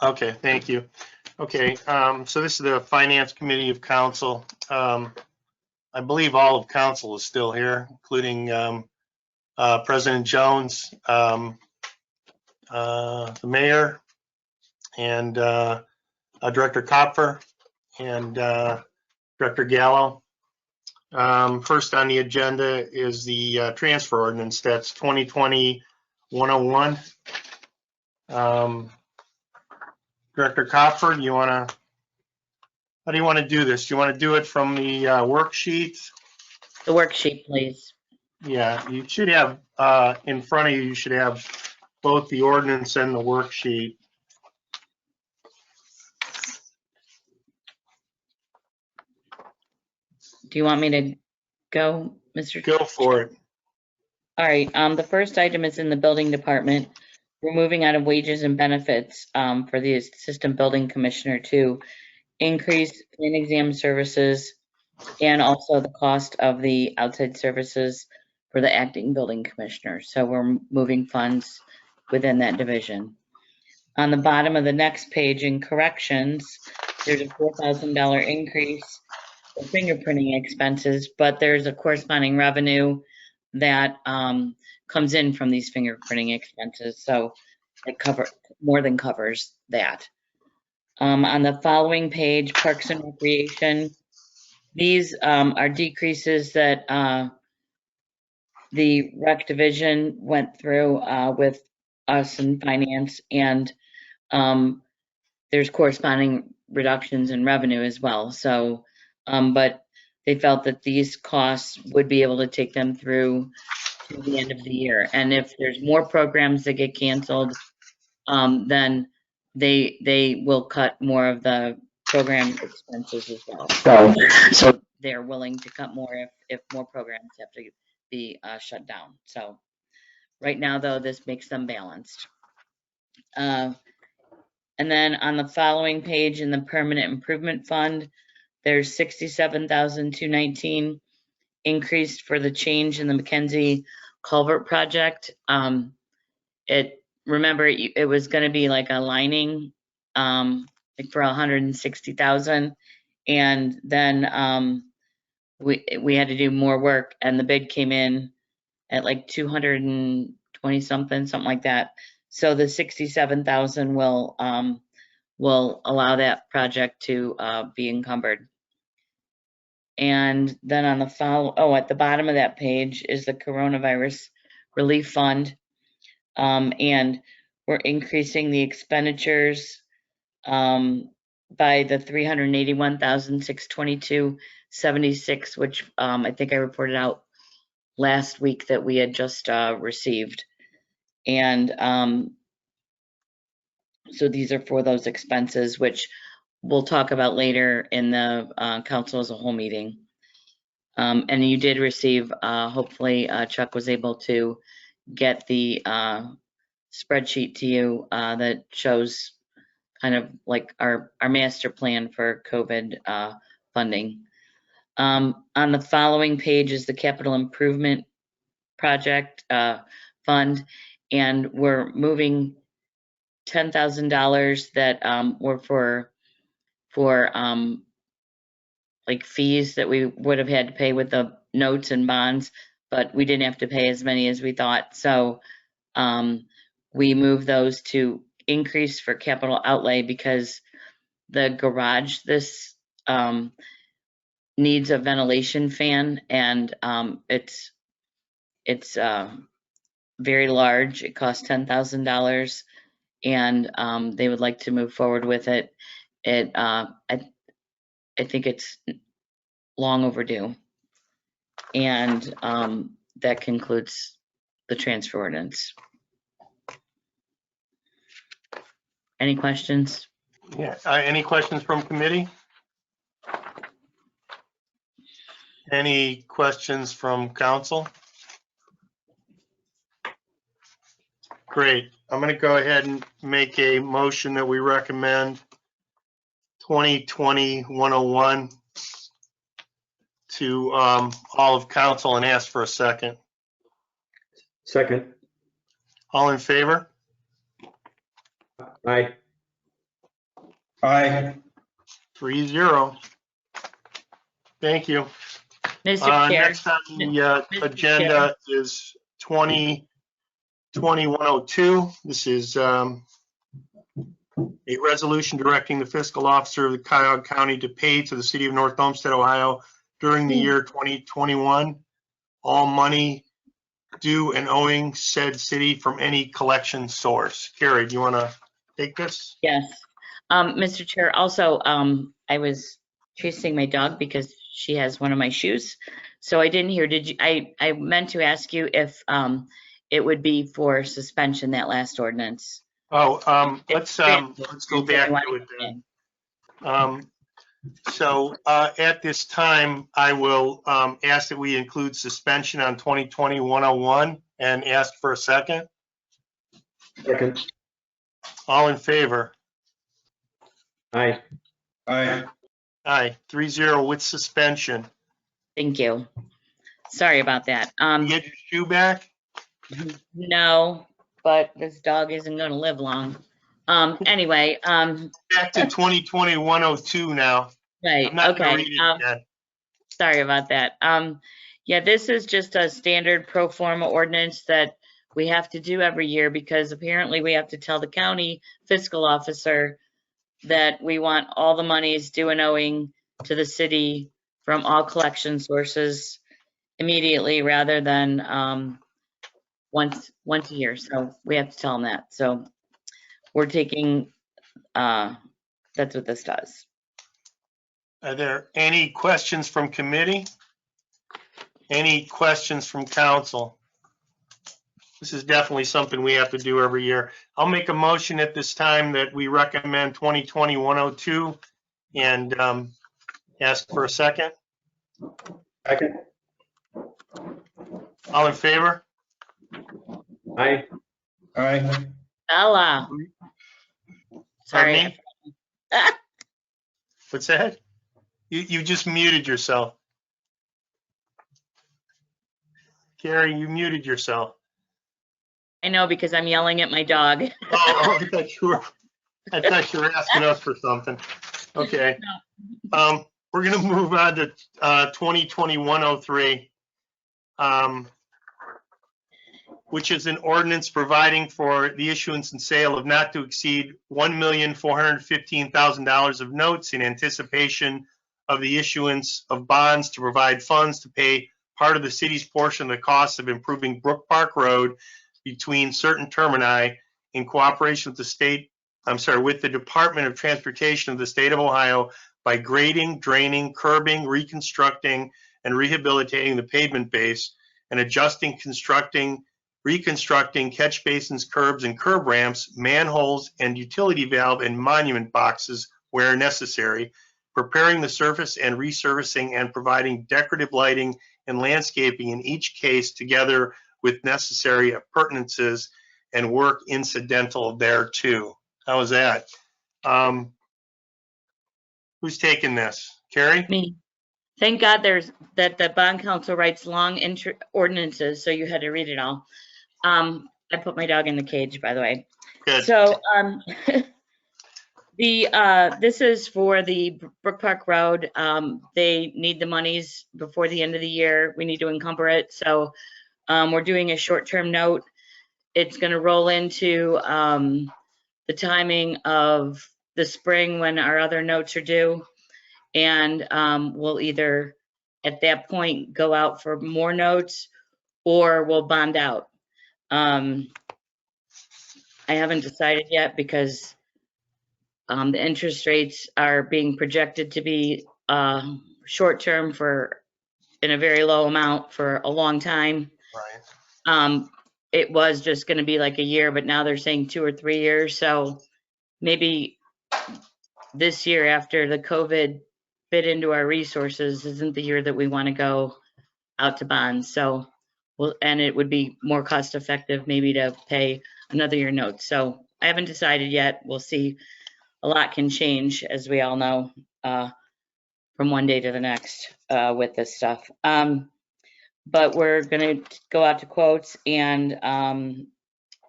Okay, thank you. Okay, so this is the Finance Committee of Council. I believe all of council is still here, including President Jones, the mayor, and Director Kopfer, and Director Gallo. First on the agenda is the transfer ordinance. That's 2020-101. Director Kopfer, how do you want to do this? Do you want to do it from the worksheet? The worksheet, please. Yeah, you should have in front of you, you should have both the ordinance and the worksheet. Do you want me to go, Mr. Go for it. All right, the first item is in the building department. We're moving out of wages and benefits for the assistant building commissioner to increase plan exam services and also the cost of the outside services for the acting building commissioner. So we're moving funds within that division. On the bottom of the next page in corrections, there's a $4,000 increase for fingerprinting expenses, but there's a corresponding revenue that comes in from these fingerprinting expenses. So it more than covers that. On the following page, Parks and Recreation, these are decreases that the rec division went through with us in finance, and there's corresponding reductions in revenue as well. So, but they felt that these costs would be able to take them through to the end of the year. And if there's more programs that get canceled, then they will cut more of the program expenses as well. So they're willing to cut more if more programs have to be shut down. So right now, though, this makes them balanced. And then on the following page in the permanent improvement fund, there's $67,219 increased for the change in the McKenzie culvert project. Remember, it was going to be like a lining like for 160,000, and then we had to do more work, and the bid came in at like 220 something like that. So the 67,000 will allow that project to be encumbered. And then on the at the bottom of that page is the coronavirus relief fund. And we're increasing the expenditures by the 381,622.76, which I think I reported out last week that we had just received. And so these are for those expenses, which we'll talk about later in the council as a whole meeting. And you did receive, hopefully Chuck was able to get the spreadsheet to you that shows kind of like our master plan for COVID funding. On the following page is the capital improvement project fund, and we're moving $10,000 that were for like fees that we would have had to pay with the notes and bonds, but we didn't have to pay as many as we thought. So we moved those to increase for capital outlay because the garage needs a ventilation fan, and it's very large. It costs $10,000, and they would like to move forward with it. I think it's long overdue. And that concludes the transfer ordinance. Any questions? Yeah, any questions from committee? Any questions from council? Great. I'm going to go ahead and make a motion that we recommend 2020-101 to all of council and ask for a second. Second. All in favor? Aye. Aye. 3-0. Thank you. Mr. Chair, Next on the Mr. agenda is 2021-02. This is a resolution directing the fiscal officer of the Cuyahoga County to pay to the city of North Olmsted, Ohio during the year 2021 all money due and owing said city from any collection source. Carrie, do you want to take this? yes. Mr. Chair, also, I was chasing my dog because she has one of my shoes. So I didn't hear, did you, I meant to ask you if it would be for suspension, that last ordinance. Oh, let's go back to it then. So at this time, I will ask that we include suspension on 2020-101 and ask for a second. Second. All in favor? Aye. Aye. Aye, 3-0 with suspension. Thank you. Sorry about that. You get your shoe back? No, but this dog isn't going to live long. Anyway, Back to 2020-102 now. right, I'm not gonna okay. read it again. Sorry about that. Yeah, this is just a standard pro forma ordinance that we have to do every year because apparently we have to tell the county fiscal officer that we want all the monies due and owing to the city from all collection sources immediately rather than once a year. So we have to tell them that. So we're taking, that's what this does. Are there any questions from committee? Any questions from council? This is definitely something we have to do every year. I'll make a motion at this time that we recommend 2020-102 and ask for a second. Second. All in favor? Aye. Aye. Ella. Pardon Sorry. me? What's that? You just muted yourself. Carrie, you muted yourself. I know because I'm yelling at my dog. Oh, I thought you were asking us for something. Okay. We're gonna move on to 2020-103, which is an ordinance providing for the issuance and sale of not to exceed $1,415,000 of notes in anticipation of the issuance of bonds to provide funds to pay part of the city's portion of the cost of improving Brook Park Road between certain termini in cooperation with the Department of Transportation of the state of Ohio by grading, draining, curbing, reconstructing, and rehabilitating the pavement base and adjusting, reconstructing catch basins, curbs, and curb ramps, manholes, and utility valve and monument boxes where necessary, preparing the surface and resurfacing and providing decorative lighting and landscaping in each case together with necessary appurtenances and work incidental thereto. How is that? Who's taking this? Carrie? Me. Thank God that the bond council writes long ordinances, so you had to read it all. I put my dog in the cage, by the way. Good. So this is for the Brook Park Road. They need the monies before the end of the year. We need to encumber it. So we're doing a short-term note. It's going to roll into the timing of the spring when our other notes are due. And we'll either at that point go out for more notes or we'll bond out. I haven't decided yet because the interest rates are being projected to be short-term in a very low amount for a long time. Right. It was just going to be like a year, but now they're saying 2 or 3 years. So maybe this year after the COVID bit into our resources isn't the year that we want to go out to bonds. So, and it would be more cost effective maybe to pay another year note. So I haven't decided yet. We'll see. A lot can change, as we all know, from one day to the next with this stuff. But we're going to go out to quotes and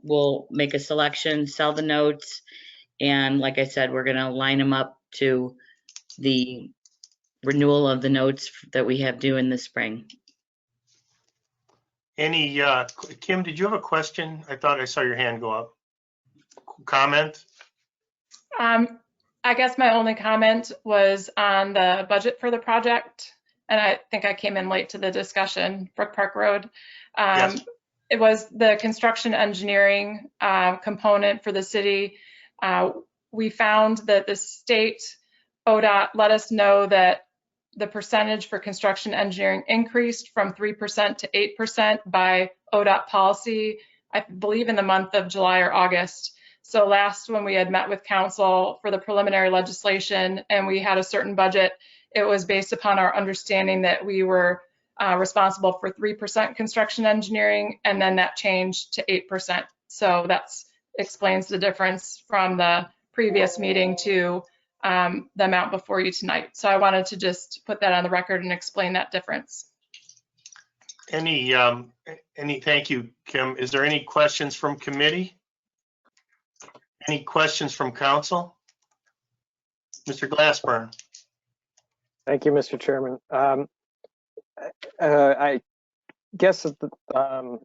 we'll make a selection, sell the notes, And like I said, we're gonna line them up to the renewal of the notes that we have due in the spring. Any, Kim, did you have a question? I thought I saw your hand go up. Comment? I guess my only comment was on the budget for the project, and I think I came in late to the discussion, Brook Park Road. Yes. It was the construction engineering component for the city. We found that the state ODOT let us know that the percentage for construction engineering increased from 3% to 8% by ODOT policy, I believe in the month of July or August. So last when we had met with council for the preliminary legislation and we had a certain budget, it was based upon our understanding that we were responsible for 3% construction engineering, and then that changed to 8%. So that explains the difference from the previous meeting to the amount before you tonight. So I wanted to just put that on the record and explain that difference. Thank you, Kim. Is there any questions from committee? Any questions from council? Mr. Glassburn. Thank you, Mr. Chairman. I guess I'm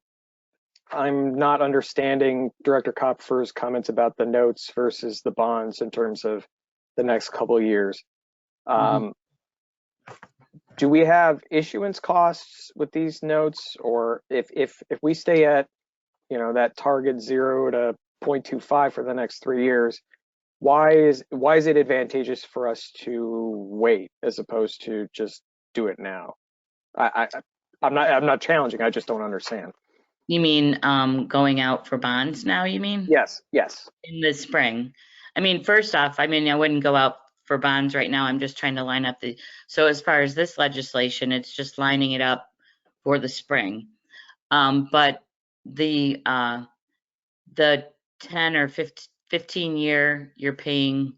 not understanding Director Kopfer's comments about the notes versus the bonds in terms of the next couple of years. Do we have issuance costs with these notes, or if we stay at, that target 0 to 0.25 for the next 3 years, why is it advantageous for us to wait as opposed to just do it now? I'm not challenging. I just don't understand. You mean going out for bonds now, you mean? Yes. In the spring. I mean, first off, I wouldn't go out for bonds right now. I'm just trying to line up so as far as this legislation, it's just lining it up for the spring. But the 10 or 15 year, you're paying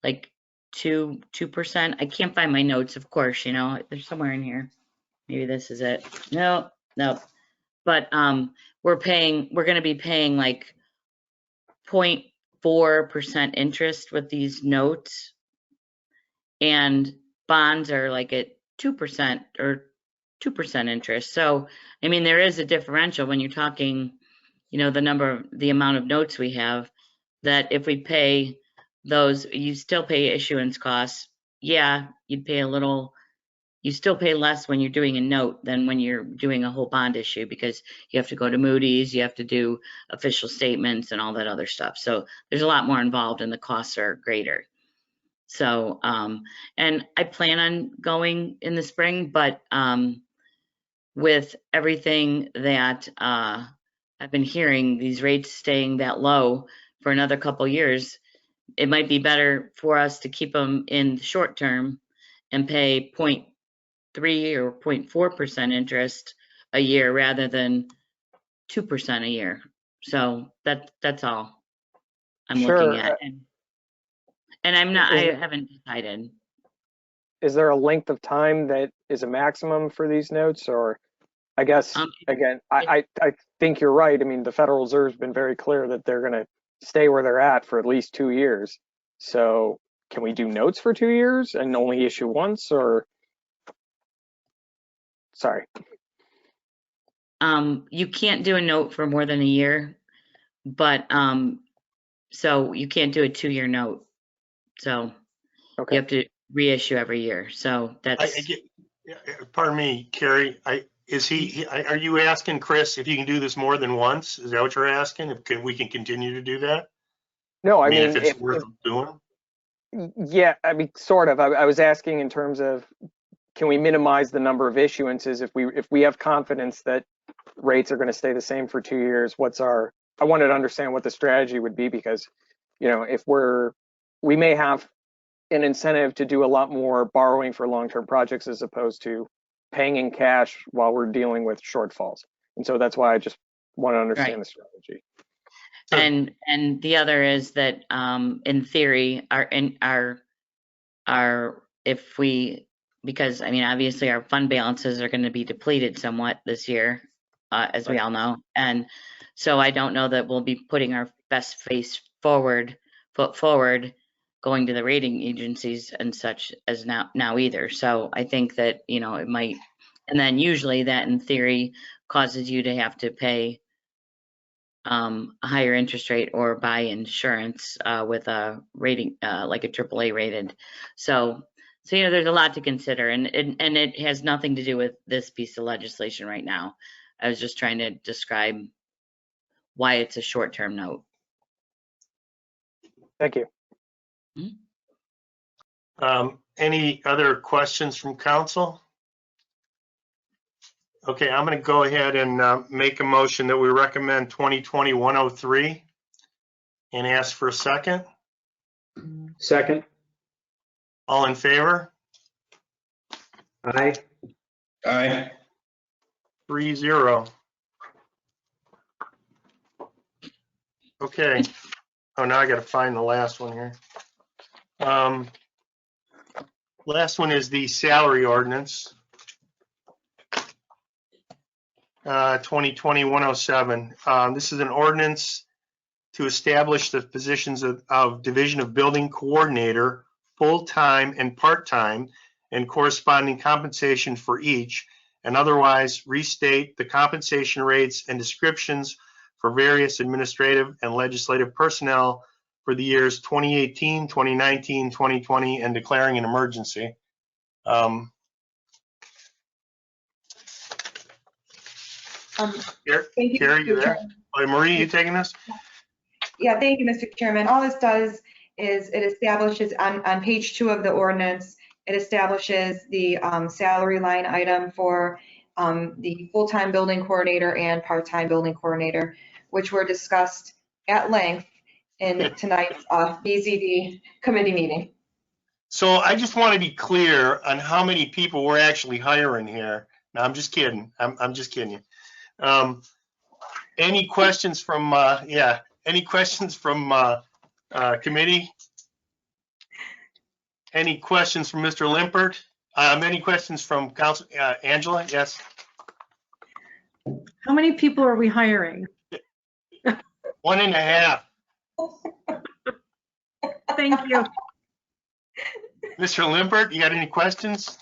like 2%. I can't find my notes, of course, they're somewhere in here. Maybe this is it. No. But we're going to be paying like 0.4% interest with these notes, and bonds are like at 2% or 2% interest. So, there is a differential when you're talking, the amount of notes we have, that if we pay those, you still pay issuance costs. Yeah, you still pay less when you're doing a note than when you're doing a whole bond issue, because you have to go to Moody's, you have to do official statements and all that other stuff. So there's a lot more involved and the costs are greater. So, and I plan on going in the spring, but with everything that I've been hearing, these rates staying that low for another couple years, it might be better for us to keep them in the short term and pay 0.3 or 0.4% interest a year rather than 2% a year. So that's all I'm looking at. And I haven't decided. Is there a length of time that is a maximum for these notes? Or I guess, again, I think you're right. The Federal Reserve's been very clear that they're going to stay where they're at for at least 2 years. So can we do notes for 2 years and only issue once, or? Sorry. You can't do a note for more than a year, but so you can't do a 2-year note. So okay. You have to reissue every year. So that's. Pardon me, Carrie. Are you asking Chris if you can do this more than once? Is that what you're asking? If we can continue to do that? No, if it's worth doing. Yeah, sort of. I was asking in terms of, can we minimize the number of issuances if we have confidence that rates are going to stay the same for 2 years? I wanted to understand what the strategy would be, because, if we may have an incentive to do a lot more borrowing for long-term projects as opposed to paying in cash while we're dealing with shortfalls. And so that's why I just want to understand the strategy. And the other is that in theory, because obviously our fund balances are going to be depleted somewhat this year, as we all know. And so I don't know that we'll be putting our best face forward foot forward going to the rating agencies and such as now either. So I think that, you know, it might, and then usually that in theory causes you to have to pay a higher interest rate or buy insurance with a rating like a AAA rated. So you know, there's a lot to consider, and it has nothing to do with this piece of legislation right now. I was just trying to describe why it's a short-term note. Thank you. Any other questions from council? Okay, I'm going to go ahead and make a motion that we recommend 2020-103 and ask for a second. Second. All in favor? Aye. 3-0. Okay. Oh, now I got to find the last one here. Last one is the salary ordinance. 2020-107. This is an ordinance to establish the positions of Division of Building Coordinator, full-time and part-time, and corresponding compensation for each, and otherwise restate the compensation rates and descriptions for various administrative and legislative personnel for the years 2018, 2019, 2020, and declaring an emergency. Thank you, Carrie, you Mr. there? Chairman. Oh, Marie, you taking this? Yeah, thank you, Mr. Chairman. All this does is it establishes on page 2 of the ordinance, it establishes the salary line item for the full-time building coordinator and part-time building coordinator, which were discussed at length in tonight's BZD committee meeting. So I just want to be clear on how many people we're actually hiring here. No, I'm just kidding. I'm just kidding you. Any questions from, any questions from committee? Any questions from Mr. Limpert? Any questions from Council, Angela? Yes. How many people are we hiring? 1.5. Thank you. Mr. Limpert, you got any questions?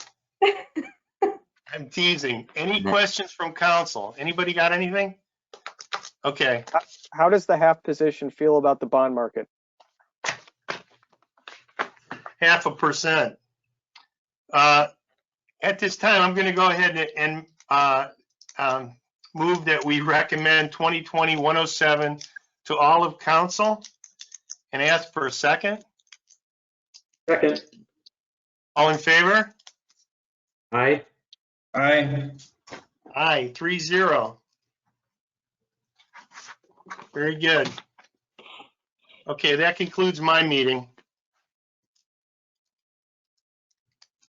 I'm teasing. Any questions from council? Anybody got anything? Okay. How does the half position feel about the bond market? 0.5%. At this time, I'm going to go ahead and move that we recommend 2020-107 to all of council and ask for a second. Second. All in favor? Aye. Aye, 3-0. Very good. Okay, that concludes my meeting.